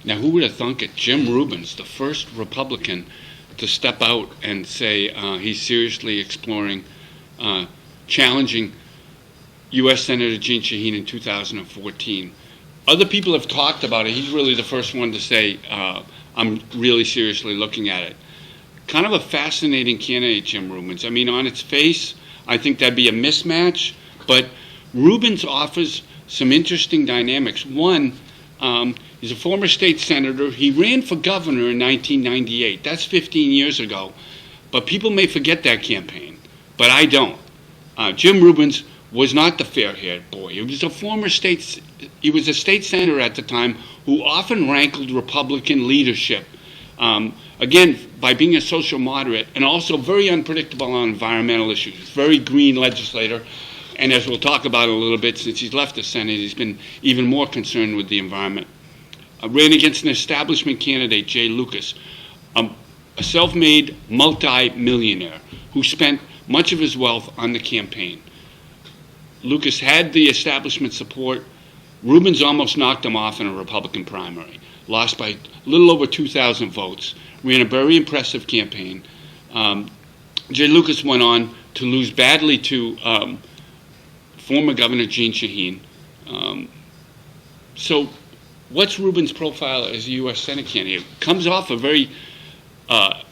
Now, who would have thunk it? Jim Rubbens, the first Republican to step out and say he's seriously exploring challenging U.S. Senator Jeanne Shaheen in 2014. Other people have talked about it. He's really the first one to say, I'm really seriously looking at it. Kind of a fascinating candidate, Jim Rubbens. I mean, on its face, I think that'd be a mismatch, but Rubbens offers some interesting dynamics. One, he's a former state senator. He ran for governor in 1998. That's 15 years ago. But people may forget that campaign, but I don't. Jim Rubbens was not the fair-haired boy. He was a state senator at the time who often rankled Republican leadership. Again, by being a social moderate and also very unpredictable on environmental issues. Very green legislator. And as we'll talk about in a little bit, since he's left the Senate, he's been even more concerned with the environment. Ran against an establishment candidate, Jay Lucas, a self-made multi-millionaire who spent much of his wealth on the campaign. Lucas had the establishment support. Rubbens almost knocked him off in a Republican primary. Lost by a little over 2,000 votes. Ran a very impressive campaign. Jay Lucas went on to lose badly to former Governor Jeanne Shaheen. So what's Rubbens' profile as a U.S. Senate candidate? Comes off a very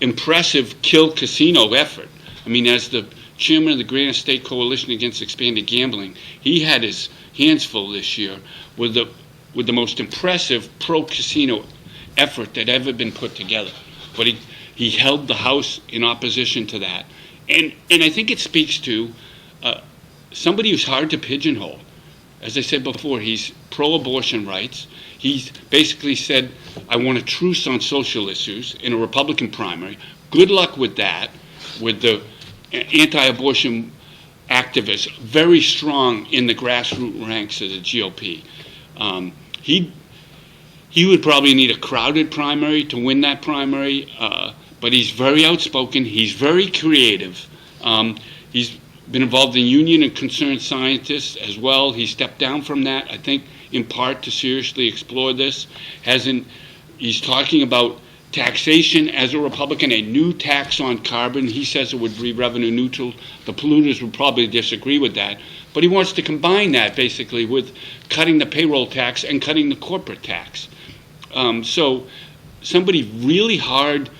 impressive kill casino effort. I mean, as the chairman of the Granite State Coalition Against Expanded Gambling, he had his hands full this year with the most impressive pro-casino effort that ever been put together. But he held the House in opposition to that. And I think it speaks to somebody who's hard to pigeonhole. As I said before, he's pro-abortion rights. He's basically said, I want a truce on social issues in a Republican primary. Good luck with that, with the anti-abortion activists very strong in the grassroots ranks of the GOP. He would probably need a crowded primary to win that primary, but he's very outspoken. He's very creative. He's been involved in union and concerned scientists as well. He stepped down from that, I think, in part to seriously explore this. He's talking about taxation as a Republican, a new tax on carbon. He says it would be revenue neutral. The polluters would probably disagree with that. But he wants to combine that basically with cutting the payroll tax and cutting the corporate tax. So somebody really hard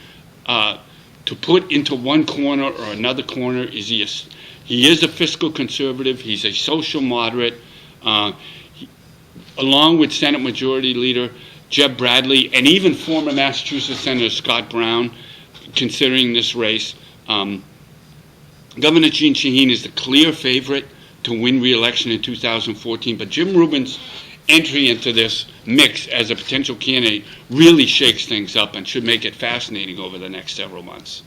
to put into one corner or another corner is he is a fiscal conservative. He's a social moderate. Along with Senate Majority Leader Jeb Bradley and even former Massachusetts Senator Scott Brown, considering this race, Governor Jeanne Shaheen is the clear favorite to win re-election in 2014, but Jim Rubbens' entry into this mix as a potential candidate really shakes things up and should make it fascinating over the next several months.